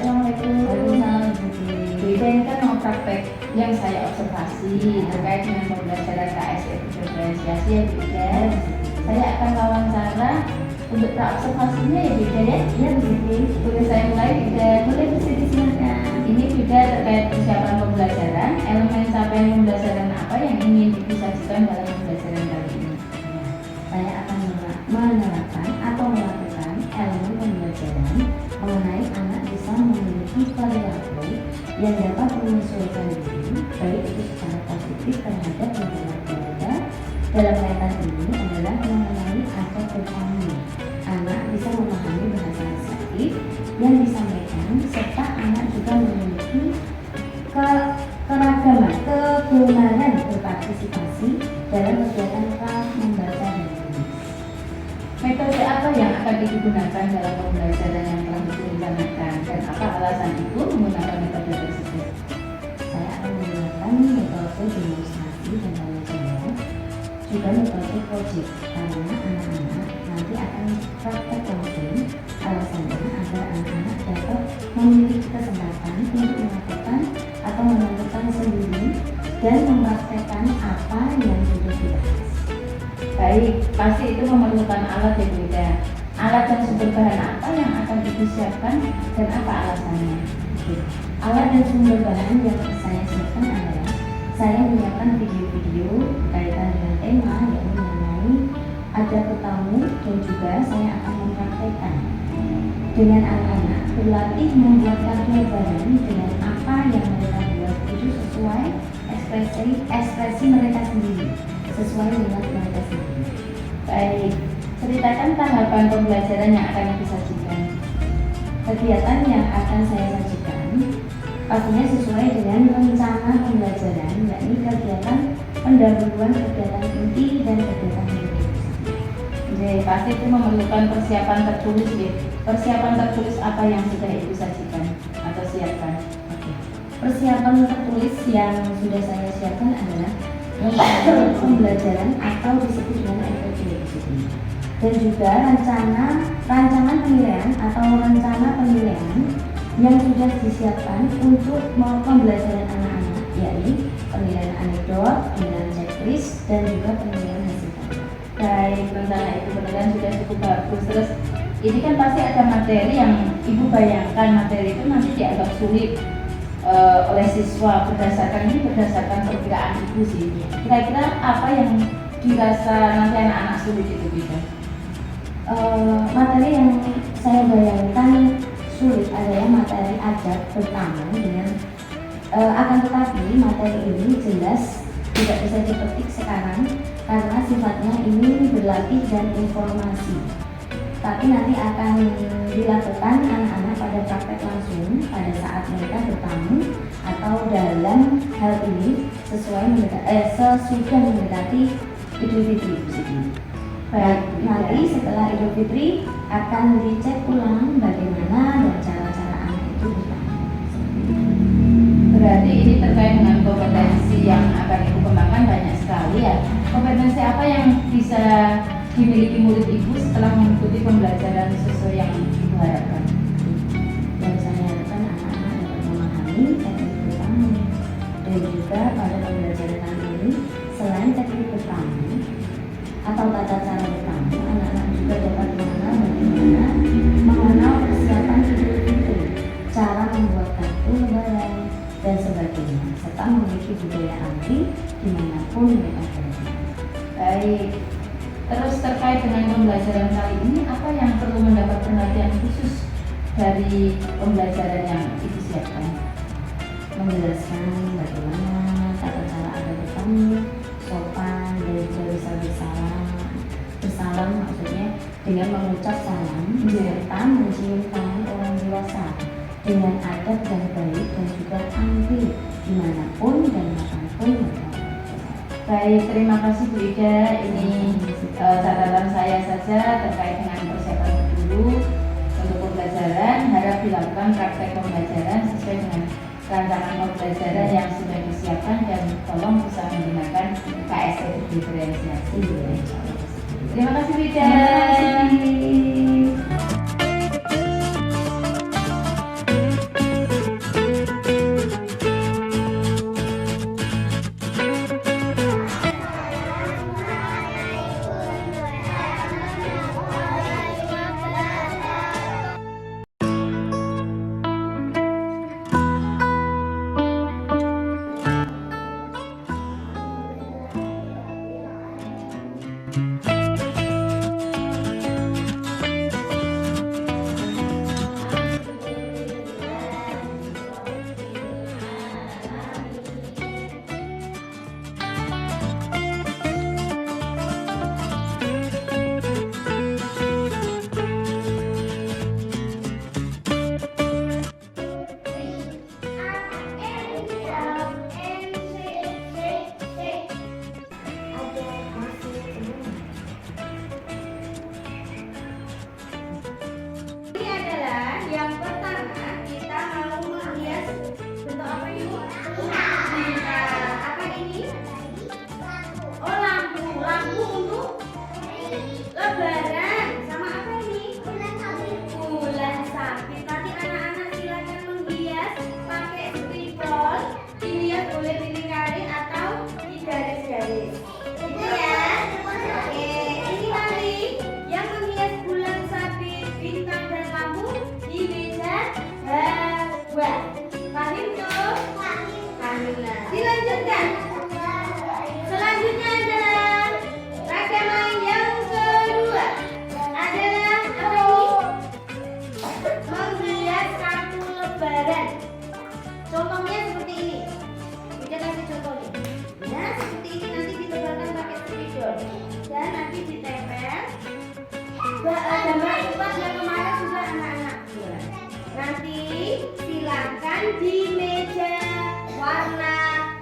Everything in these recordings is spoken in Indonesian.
Assalamualaikum. Waalaikumsalam. Bu Ida, ini kan mau praktek yang saya observasi terkait dengan pembelajaran KSE diferensiasi ya Bu Ida. Saya akan wawancara untuk observasinya ya Bu Ida ya. Ya, Bu Siti. Boleh saya mulai Bu Ida? Boleh Bu Siti, silakan. Ini Bu Ida terkait persiapan pembelajaran, elemen capaian pembelajaran apa yang ingin disajikan dalam pembelajaran kali ini? Saya akan menerapkan atau melakukan elemen pembelajaran mengenai anak bisa memiliki perilaku yang dapat menyesuaikan diri, baik itu secara positif terhadap lingkungan keluarga. Dalam kaitan ini adalah mengenai aspek ekonomi. Anak bisa memahami bahasa reseptif yang disampaikan, serta anak juga memiliki keragaman, kebenaran berpartisipasi dalam kegiatan kelas membaca dan menulis. Metode apa yang akan digunakan dalam pembelajaran yang telah direncanakan dan apa alasan itu menggunakan metode tersebut? Saya akan menggunakan metode demonstrasi dan tanya jawab, juga metode project, karena anak-anak nanti akan praktek langsung. Alasannya agar anak-anak dapat memiliki kesempatan untuk melakukan atau menentukan sendiri dan mempraktekkan apa yang sudah dibahas. Baik, pasti itu memerlukan alat ya Bu Ida. Alat dan sumber bahan apa yang akan disiapkan dan apa alasannya? Alat dan sumber bahan yang saya siapkan adalah saya menyiapkan video-video berkaitan dengan tema yang mengenai ada petamu, dan juga saya akan mempraktekkan dengan anak-anak berlatih membuat karya bareng dengan apa yang mereka buat itu sesuai ekspresi mereka sendiri, sesuai minat mereka sendiri. Baik, ceritakan tahapan pembelajaran yang akan disajikan. Kegiatan yang akan saya sajikan pastinya sesuai dengan rencana pembelajaran, yakni kegiatan pendahuluan, kegiatan inti, dan kegiatan inti. Jadi pasti itu memerlukan persiapan tertulis ya. Persiapan tertulis apa yang sudah Ibu sajikan atau siapkan? Persiapan tertulis yang sudah saya siapkan adalah rencana pembelajaran atau disebut dengan RPP, dan juga rancangan penilaian atau rencana penilaian yang sudah disiapkan untuk pembelajaran anak-anak, yakni penilaian anekdot, penilaian checklist, dan juga penilaian hasil karya. Baik, rencana Ibu penilaian sudah cukup bagus. Terus ini kan pasti ada materi yang Ibu bayangkan materi itu nanti dianggap sulit oleh siswa berdasarkan perkiraan Ibu sih. Kira-kira apa yang dirasa nanti anak-anak sulit itu bisa? Materi yang saya bayangkan sulit adalah materi adat bertamu dengan akan tetapi materi ini jelas tidak bisa dipetik sekarang karena sifatnya ini berlatih dan informasi. Tapi nanti akan dilakukan anak-anak pada praktek langsung pada saat mereka bertamu atau dalam hal ini sesudah mendekati Idul Fitri. Baik, nanti setelah Idul Fitri akan dicek ulang bagaimana dan cara-cara anak itu bertamu. Berarti ini terkait dengan kompetensi yang akan Ibu kembangkan banyak sekali ya. Kompetensi apa yang bisa dimiliki murid Ibu setelah mengikuti pembelajaran sesuai yang Ibu harapkan? Dan saya harapkan anak-anak dapat memahami teknik bertamu, dan juga pada pembelajaran kali ini selain teknik bertamu atau tata cara bertamu, anak-anak juga dapat mengenal persiapan Idul Fitri, cara membuat kartu lebaran dan sebagainya, serta memiliki budaya asli dimanapun mereka berada. Baik. Terus terkait dengan pembelajaran kali ini, apa yang perlu mendapat perhatian khusus dari pembelajaran yang Ibu siapkan? Menjelaskan bagaimana tata cara ada bertamu, sopan, dan juga bisa bersalam maksudnya dengan mengucap salam, serta mencium tangan orang dewasa dengan adab dan baik, dan juga tampil dimanapun dan kapanpun mereka. Baik, terima kasih Bu Ida. Ini catatan saya saja terkait dengan persiapan guru untuk pembelajaran. Harap dilakukan praktek pembelajaran sesuai dengan rancangan pembelajaran yang sudah disiapkan, dan tolong bisa menggunakan KSE diferensiasi. Terima kasih Bu Ida. Terima kasih. badan. Contohnya seperti ini. Kita kasih contohnya. Nah, seperti ini nanti ditebalkan pakai spidol dan nanti ditempel. Gambar cepat yang kemarin juga anak-anak. Nanti silakan di meja warna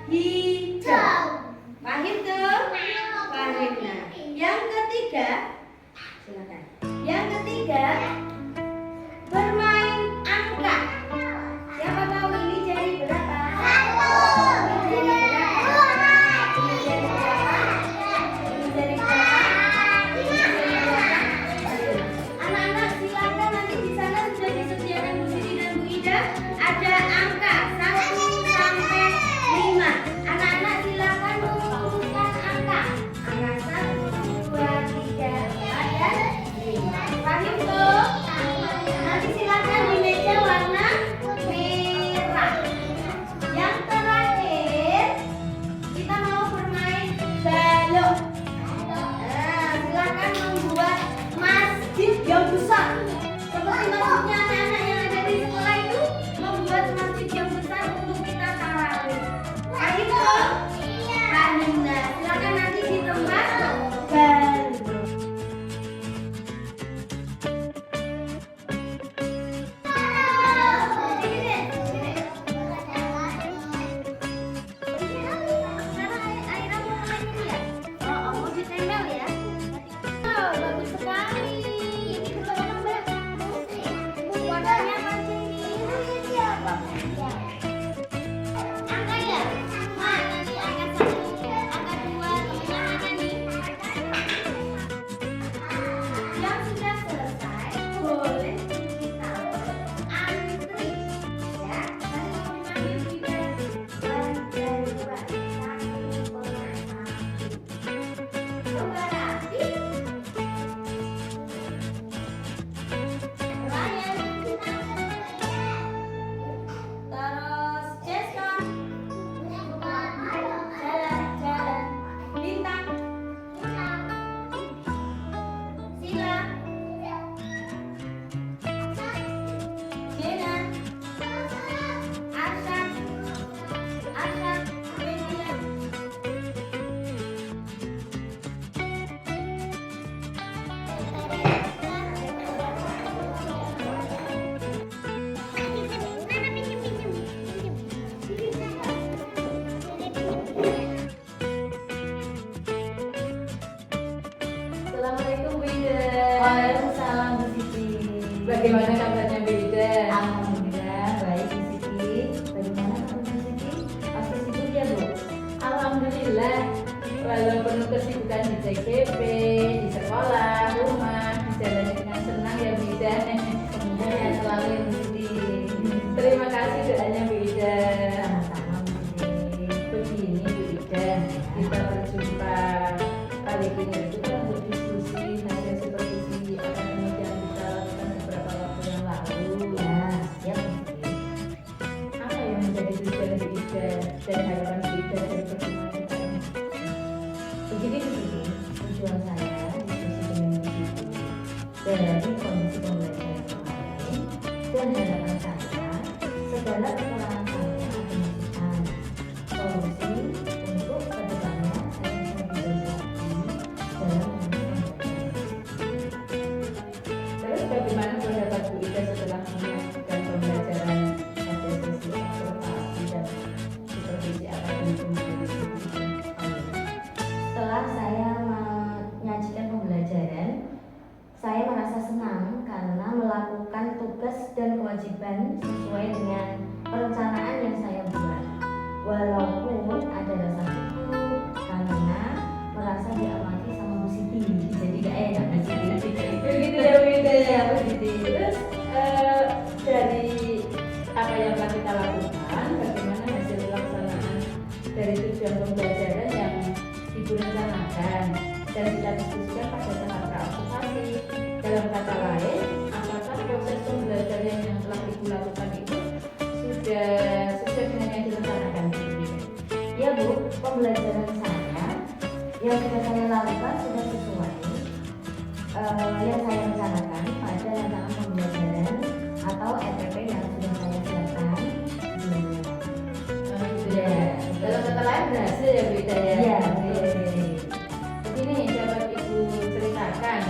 hijau. Paham tuh? Paham. Nah, yang ketiga, silakan. Yang ketiga, bermain angka. Siapa tahu ini jari berapa? Ini jari berapa? Ini jari berapa? Ini jari berapa? Ini jari berapa? Anak-anak silakan, nanti di sana sudah disediakan Bu Siti dan Bu Ida ada angka 1 sampai 5. Anak-anak silakan merumuskan angka. Angka 1, 2, 3, 4 dan 5. Paham tuh? Nanti silakan di meja warna merah. Yang terakhir, kita mau bermain balok. Nah, silakan membuat masjid yang besar. Seperti maksudnya anak-anak yang ada di sekolah itu membuat masjid yang besar untuk kita tarawih. Paham tuh? Paham. Nah, silakan nanti di tempat balok. Yang sudah selesai boleh kita antri ya. Nanti mau dipanggil juga bantuan. Coba rapi. Ryan. Terus Jason. Jalan. Bintang. Sila. Jena. Arsyad. Media. Assalamualaikum Bu Ida. Waalaikumsalam Bu Siti. Bagaimana kabarnya Bu Ida? Alhamdulillah baik Bu Siti. Bagaimana kabar Bu Siti? Pasti sibuk ya Bu? Alhamdulillah, walaupun kesibukan di TGP, di sekolah, rumah, dijalani dengan senang ya Bu Ida. Semoga ya selalu ya Bu Siti. Terima kasih doanya Bu Ida. Sama-sama Bu Siti. Begini Bu Ida, kita berjumpa kali ini itu kan untuk diskusi hasil supervisi akademik yang kita lakukan beberapa waktu yang lalu. Ya, siap Bu Siti. Apa yang menjadi tujuan Bu Ida dan harapan Bu Ida dari pertemuan kita ini? Begini Bu Siti, tujuan saya diskusi dengan Bu Siti dari kondisi pembelajaran kemarin dan harapan saya segala kekurangan saya akan masukan solusi untuk kedepannya saya bisa lebih baik lagi dalam pembelajaran. Terus bagaimana pendapat Bu Ida setelah menyaksikan pembelajaran hasil sesi observasi dan supervisi akademik menjadi Setelah saya menyajikan pembelajaran, saya merasa senang karena melakukan tugas dan kewajiban sesuai dengan perencanaan yang saya buat. Walaupun ada rasa syukur karena merasa diamati sama Bu Siti, jadi gak enak Bu Siti. begitu ya Bu Ida ya Bu Siti. Terus dari apa yang telah kita lakukan, bagaimana hasil pelaksanaan dari tujuan pembelajaran yang Ibu rencanakan dan kita diskusikan pada tahap praobservasi. Dalam kata lain, apakah proses pembelajaran yang telah Ibu lakukan itu sudah sesuai dengan yang direncanakan Bu Ida? Ya Bu, pembelajaran saya yang sudah saya lakukan sudah sesuai yang saya rencanakan pada rancangan pembelajaran atau RPP yang sudah saya siapkan berhasil ya Bu Ida ya? Iya. Begini dapat Ibu ceritakan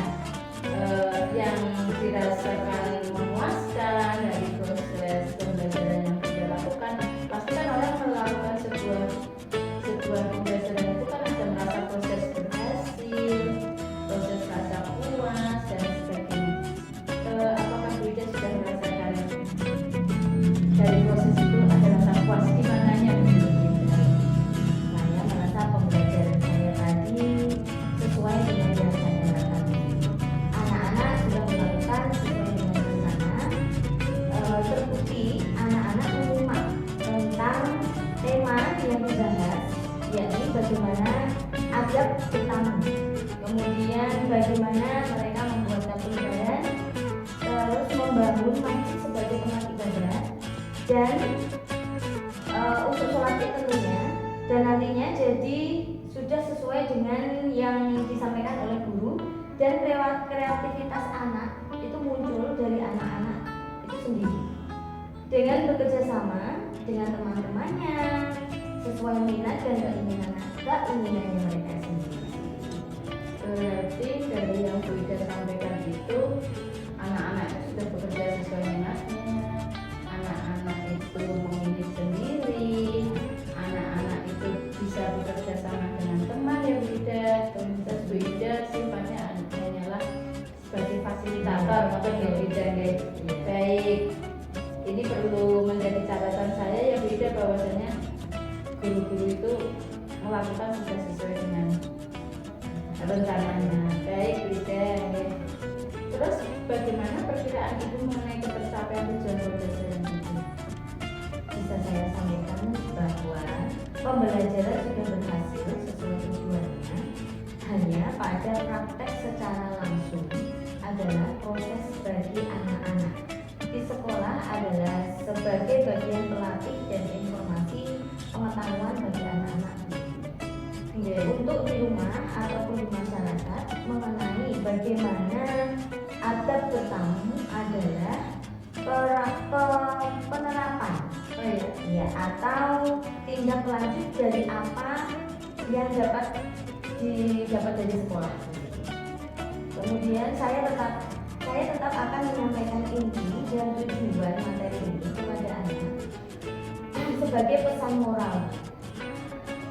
yang dirasakan memuaskan dari proses pembelajaran yang kita lakukan. Pasti kan orang melakukan sebuah pembelajaran itu kan ada merasa proses berhasil, proses rasa puas dan sebagainya. Apakah Bu Ida sudah merasakan dari proses itu ada rasa puas di mananya Bu Ida? Saya merasa pembelajaran saya tadi sesuai dengan yang saya harapkan. Anak-anak sudah melakukan sesuai dengan rencana. Terbukti anak-anak menyimak tentang tema yang dibahas, yakni bagaimana adab bertamu, kemudian bagaimana mereka membuat dapur ibadah, terus membangun masjid sebagai tempat ibadah, dan untuk sholat id tentunya, dan nantinya jadi sudah sesuai dengan yang disampaikan oleh guru, dan kreativitas anak itu muncul dari anak-anak itu sendiri dengan bekerja sama dengan teman-temannya sesuai minat dan keinginannya mereka sendiri. Berarti dari yang Bu Ida sampaikan itu anak-anak itu sudah bekerja sesuai minatnya, anak-anak itu memilih sendiri, anak-anak itu bisa bekerja sama dengan teman ya Bu Ida. Terus Bu Ida sifatnya hanyalah sebagai fasilitator atau Bu Ida guys. Baik, ini perlu menjadi catatan saya ya Bu Ida bahwasanya guru-guru itu melakukan sudah sesuai dengan rencananya. Baik Bu Ida. Terus bagaimana perkiraan Ibu mengenai ketercapaian tujuan pembelajaran itu? Bisa saya sampaikan bahwa pembelajaran sudah berhasil sesuai tujuannya. Hanya pada praktek secara langsung adalah proses bagi anak-anak di sekolah adalah sebagai bagian pelatih dan informasi pengetahuan bagi anak-anak. Untuk di rumah ataupun di masyarakat mengenai bagaimana adab bertamu adalah penerapan ya, atau tindak lanjut dari apa yang dapat dari sekolah. Kemudian saya tetap akan menyampaikan inti dan tujuan materi ini kepada anak sebagai pesan moral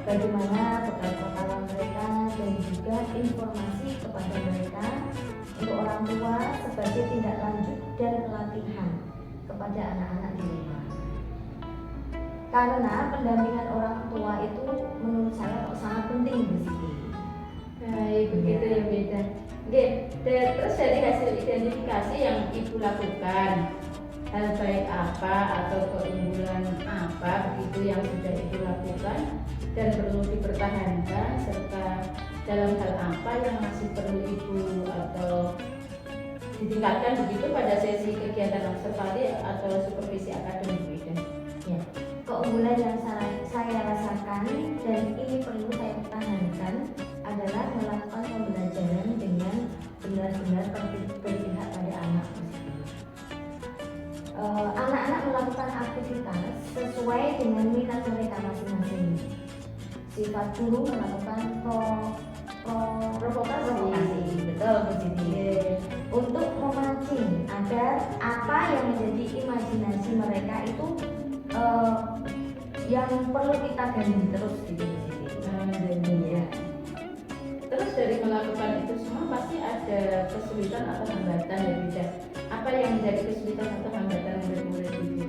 bagaimana bekal mereka dan juga informasi kepada mereka untuk orang tua sebagai tindak lanjut dan pelatihan kepada anak-anak di rumah. Karena pendampingan orang tua itu menurut saya kok sangat penting di sini. Baik, begitu ya Bu Ida. Oke, terus dari hasil identifikasi yang Ibu lakukan, hal baik apa atau keunggulan apa begitu yang sudah Ibu lakukan dan perlu dipertahankan, serta dalam hal apa yang masih perlu Ibu atau ditingkatkan begitu pada sesi kegiatan observasi atau supervisi akademik Bu Ida? Ya, keunggulan yang saya rasakan dan ini perlu saya pertahankan adalah melakukan pembelajaran dengan benar-benar berpihak pada anak. Anak-anak melakukan aktivitas sesuai dengan minat mereka masing-masing. Sifat guru melakukan provokasi, betul positif, untuk memancing agar apa yang menjadi imajinasi mereka itu yang perlu kita gali terus gitu. Ya. Terus dari melakukan itu semua pasti ada kesulitan atau hambatan ya Bu Ida. Apa yang menjadi kesulitan atau hambatan murid-murid itu?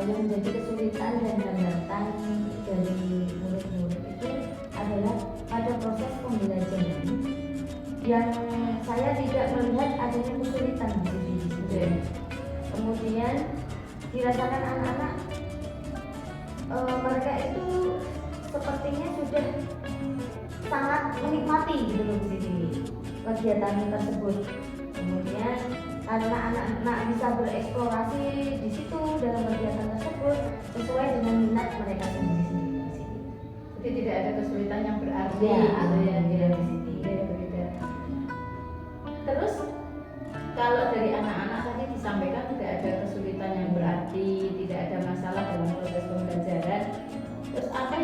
Yang menjadi kesulitan dan hambatan dari murid-murid itu adalah pada proses pembelajaran yang saya tidak melihat adanya kesulitan di sini. Kemudian dirasakan anak-anak mereka itu sepertinya sudah sangat menikmati gitu loh di sini kegiatan tersebut. Kemudian karena anak-anak bisa bereksplorasi di situ dalam kegiatan tersebut sesuai dengan minat mereka sendiri di sini. Jadi tidak ada kesulitan yang berarti Ya, gitu ya di di sini. Ya, berbeda. Terus kalau dari anak-anak tadi disampaikan tidak ada kesulitan yang berarti, tidak ada masalah dalam proses pembelajaran. Terus apa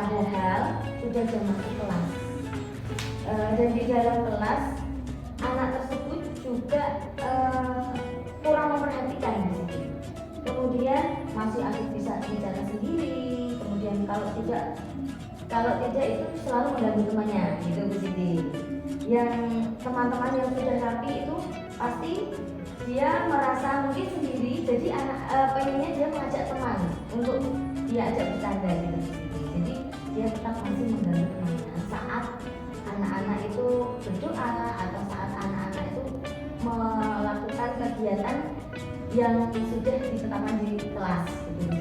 padahal sudah jam masuk kelas. Dan di dalam kelas anak tersebut juga kurang memperhatikan di situ. Kemudian masih asik bisa bicara sendiri. Kemudian kalau tidak itu selalu mengganggu temannya, gitu Bu Siti. Yang teman-teman yang sudah rapi itu pasti dia merasa mungkin sendiri, jadi pengennya dia mengajak teman untuk dia ajak bercanda gitu. Jadi dia tetap masih mengganggu temannya saat anak-anak itu berdoa atau saat anak-anak itu melakukan kegiatan yang sudah ditetapkan di kelas gitu.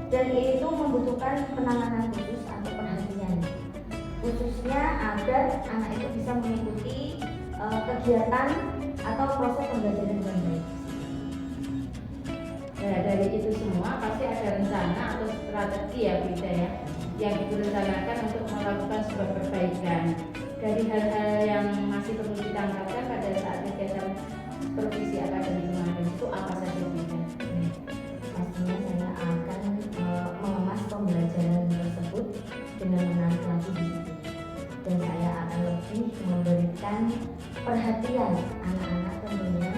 Dan itu membutuhkan penanganan khusus atau perhatian khususnya agar anak itu bisa mengikuti kegiatan atau proses pembelajaran dengan baik. Nah, dari itu semua pasti ada rencana atau strategi ya Bu Ida ya, yang Ibu rencanakan untuk melakukan sebuah perbaikan dari hal-hal yang masih perlu ditangkapkan pada saat kegiatan supervisi akademik kemarin. Itu apa saja Bu Ida? Pastinya saya akan mengemas pembelajaran tersebut dengan menarik lagi di situ, dan saya akan lebih memberikan perhatian anak-anak tentunya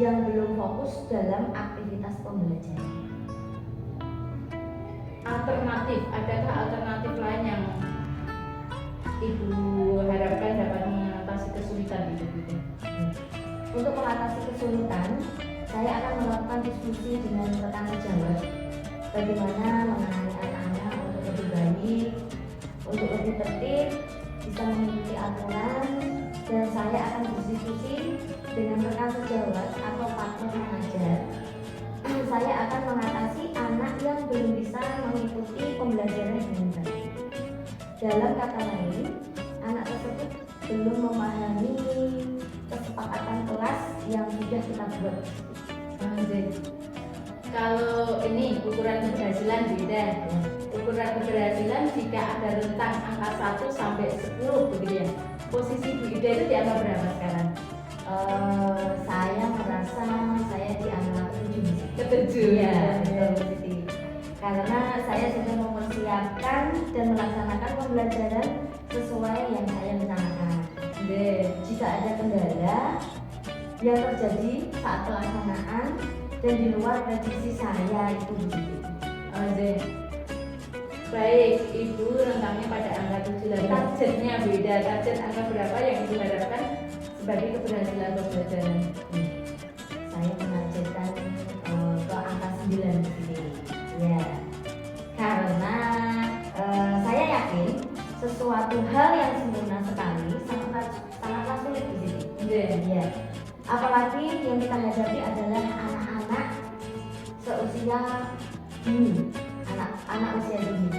yang belum fokus dalam aktivitas pembelajaran. Alternatif, adakah alternatif lain yang Ibu harapkan dapat mengatasi kesulitan itu Bu Ida? Untuk mengatasi kesulitan, saya akan melakukan diskusi dengan rekan sejawat bagaimana menangani anak-anak untuk lebih baik, untuk lebih tertib, bisa mengikuti aturan, dan saya akan berdiskusi dengan rekan sejawat atau partner mengajar. Saya akan mengatasi anak yang belum bisa mengikuti pembelajaran dengan baik. Dalam kata lain, anak tersebut belum memahami kesepakatan kelas yang sudah kita buat. Kalau ini ukuran keberhasilan beda. Ukuran keberhasilan jika ada rentang angka 1 sampai 10 begitu ya. Posisi Bu Ida itu di angka berapa sekarang? Saya merasa saya di angka 7. Ketujuh. Iya, betul. Karena saya sudah mempersiapkan dan melaksanakan pembelajaran sesuai yang saya rencanakan. Jika ada kendala yang terjadi saat pelaksanaan dan di luar prediksi saya itu begitu. Baik, Ibu rentangnya pada angka 7. Targetnya beda. Target angka berapa yang Ibu harapkan sebagai keberhasilan pembelajaran? Saya menargetkan ke angka 9 di sini. Ya, karena saya yakin sesuatu hal yang sempurna sekali sangatlah sulit di sini. Ya. Apalagi yang kita hadapi adalah anak-anak seusia dini, anak usia dini.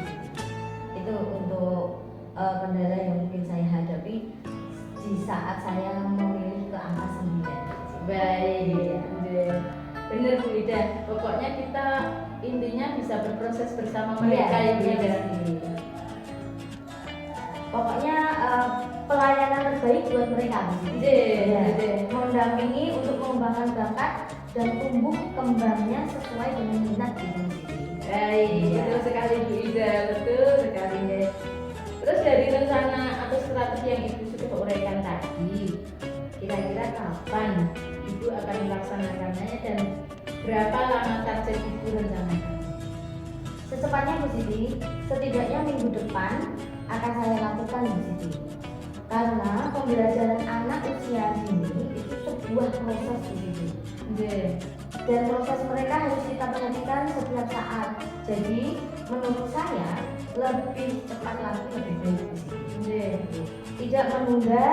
Itu untuk kendala yang mungkin saya hadapi di saat saya memilih ke angka 9. Baik, bener Bu Ida. Pokoknya kita intinya bisa berproses bersama mereka ya Bu Ida. Pokoknya pelayanan terbaik buat mereka. Mendampingi untuk mengembangkan bakat dan tumbuh kembangnya sesuai dengan minat gitu. Baik, betul sekali Bu Ida, betul sekali. Terus dari rencana atau strategi yang Ibu sudah uraikan tadi, kira-kira kapan Ibu akan melaksanakannya dan berapa lama target Ibu rencanakan? Secepatnya Bu Siti, setidaknya minggu depan akan saya lakukan Bu Siti. Karena pembelajaran anak usia dini itu sebuah proses Bu Siti. Dan proses mereka harus kita perhatikan setiap saat. Jadi menurut saya lebih cepat lagi lebih baik Bu Siti. Tidak menunda,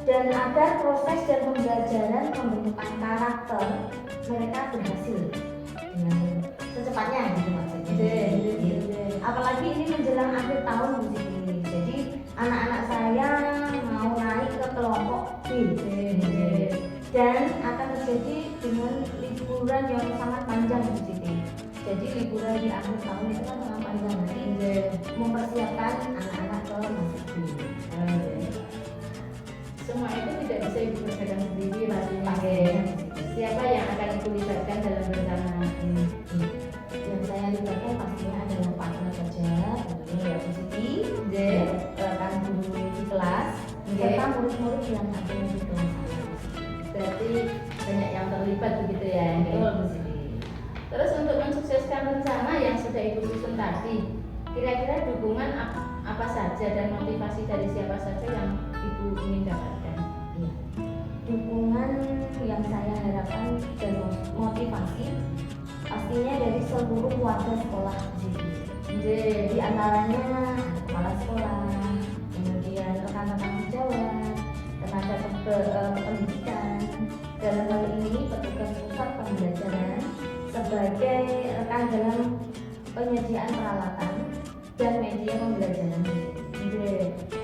dan agar proses dan pembelajaran pembentukan karakter mereka berhasil dengan secepatnya gitu maksudnya. Apalagi ini menjelang akhir tahun Bu Siti. Jadi anak-anak saya mau naik ke kelompok B. Dan akan terjadi dengan liburan yang sangat panjang Bu Siti. Jadi liburan di akhir tahun itu kan sangat panjang, nanti mempersiapkan anak-anak ke masuk B. Semua itu tidak bisa Ibu kerjakan sendiri pastinya. Siapa yang akan Ibu libatkan dalam rencana ini? Yang saya libatkan pastinya adalah partner kerja sudah Ibu susun tadi, kira-kira dukungan apa saja dan motivasi dari siapa saja yang Ibu ingin dapatkan? Iya. Dukungan yang saya harapkan dan motivasi pastinya dari seluruh warga sekolah di sini. Di antaranya kepala sekolah, kemudian rekan-rekan sejawat, tenaga kependidikan, dalam hal ini petugas pusat pembelajaran sebagai rekan dalam penyediaan peralatan dan media pembelajaran.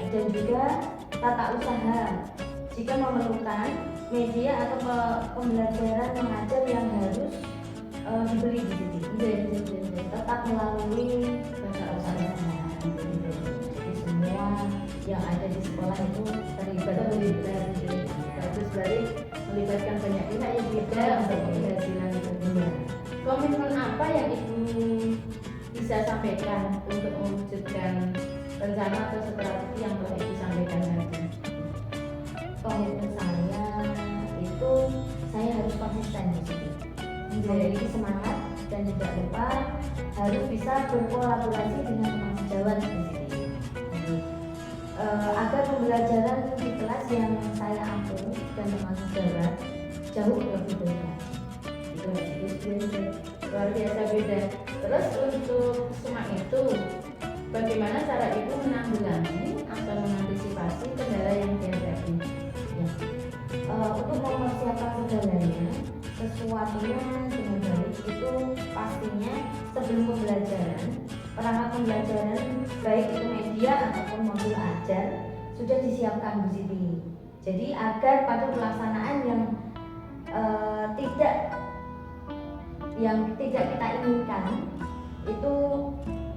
Dan juga tata usaha jika memerlukan media atau pembelajaran mengajar yang harus dibeli di sini. Tetap melalui tata usaha. Jadi semua yang ada di sekolah itu terlibat. Terus dari melibatkan banyak pihak yang beda untuk keberhasilan itu. Komitmen apa yang Ibu bisa sampaikan untuk mewujudkan rencana atau strategi yang telah Ibu sampaikan tadi? Komitmen saya itu saya harus konsisten di sini, memiliki semangat dan tidak lupa harus bisa berkolaborasi dengan teman sejawat di sini. Agar pembelajaran di kelas yang saya ampu dan teman sejawat jauh lebih baik. Luar biasa beda. Terus untuk semua itu, bagaimana cara Ibu menanggulangi atau mengantisipasi kendala yang dihadapi? Untuk mempersiapkan segalanya, sesuatunya dengan baik itu pastinya sebelum pembelajaran, perangkat pembelajaran baik itu media ataupun modul ajar sudah disiapkan di sini. Jadi agar pada pelaksanaan yang tidak kita inginkan itu,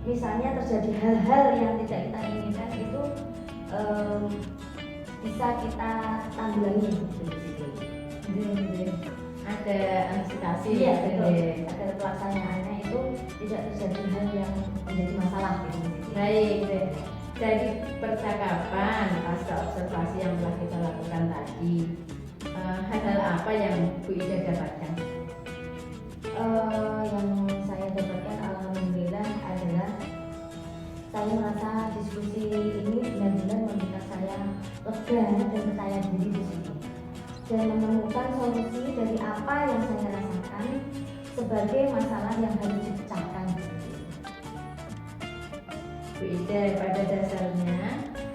misalnya terjadi hal-hal yang tidak kita inginkan itu bisa kita tanggulangi di sini. Ada antisipasi Iya, betul. Agar pelaksanaannya itu tidak terjadi hal yang menjadi masalah gitu. Baik, dari percakapan pasca observasi yang telah kita lakukan tadi, hal-hal apa yang Bu Ida dapatkan? Yang saya dapatkan alhamdulillah adalah saya merasa diskusi ini benar-benar membuat saya lega dan percaya diri di sini dan menemukan solusi dari apa yang saya rasakan sebagai masalah yang harus dipecahkan. Bu Ida, pada dasarnya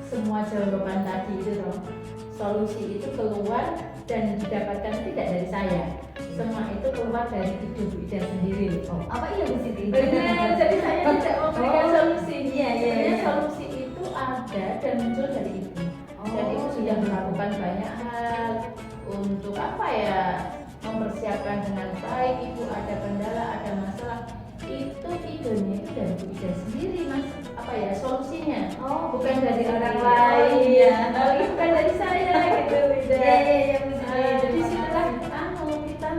semua jawaban tadi itu solusi itu keluar dan didapatkan tidak dari saya. Semua itu keluar dari ide Bu Ida sendiri. Apa iya Bu Siti? Benar, jadi saya tidak memberikan solusi. Iya. Solusi itu ada dan muncul dari Ibu. Dan Ibu sudah melakukan banyak hal untuk mempersiapkan dengan baik. Ibu ada kendala, ada masalah, itu idenya itu dari Bu Ida sendiri, Mas. Solusinya bukan dari orang lain. Itu bukan dari saya gitu, Bu Ida. Jadi setelah kita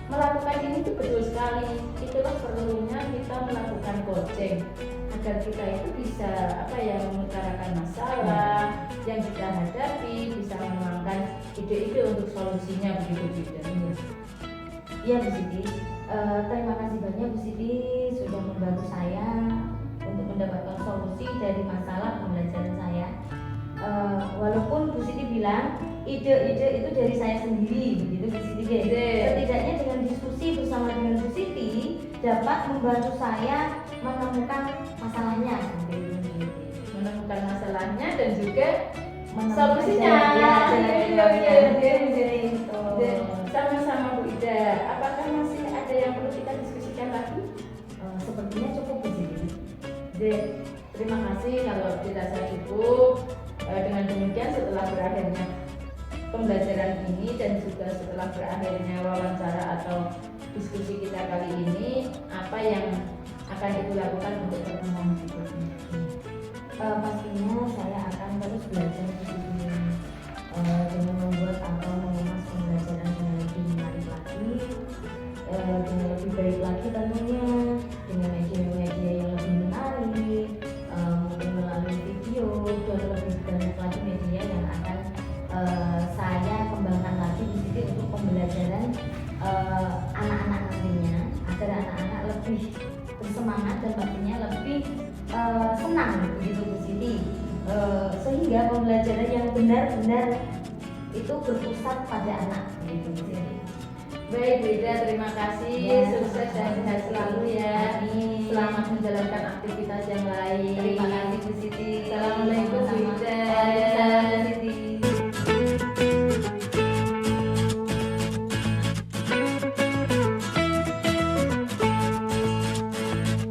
melakukan ini itu betul sekali. Itulah perlunya kita melakukan coaching agar kita itu bisa mengutarakan masalah yang kita hadapi, bisa menuangkan ide-ide untuk solusinya, begitu Bu Ida. Iya Bu Siti, terima kasih banyak Bu Siti sudah membantu saya untuk mendapatkan solusi dari masalah pembelajaran saya. Walaupun Bu Siti bilang ide-ide itu dari saya sendiri, begitu Bu Siti. Setidaknya dengan diskusi bersama dengan Bu Siti dapat membantu saya menemukan masalahnya, menemukan masalahnya dan juga solusinya. Sama-sama Bu Ida. Apakah masih ada yang perlu kita diskusikan lagi? Sepertinya cukup Bu Siti. Terima kasih kalau dirasa cukup. Dengan demikian setelah berakhirnya pembelajaran ini dan juga setelah berakhirnya wawancara atau diskusi kita kali ini, apa yang akan Ibu lakukan untuk pertemuan berikutnya? Pastinya saya akan terus belajar di sini dengan membuat atau mengemas pembelajaran dengan lebih menarik lagi, dengan lebih baik lagi tentunya, dengan media-media yang lebih menarik, mungkin melalui video dan lebih banyak lagi media yang akan saya kembangkan lagi di sini untuk pembelajaran anak-anak nantinya, agar anak-anak lebih bersemangat dan batinnya lebih senang begitu Bu Siti. Sehingga pembelajaran yang benar-benar itu berpusat pada anak begitu Bu Siti. Baik Bu Ida, terima kasih. Ya, Sukses dan sehat selalu ya. Amin. Selamat menjalankan aktivitas yang lain. Terima kasih.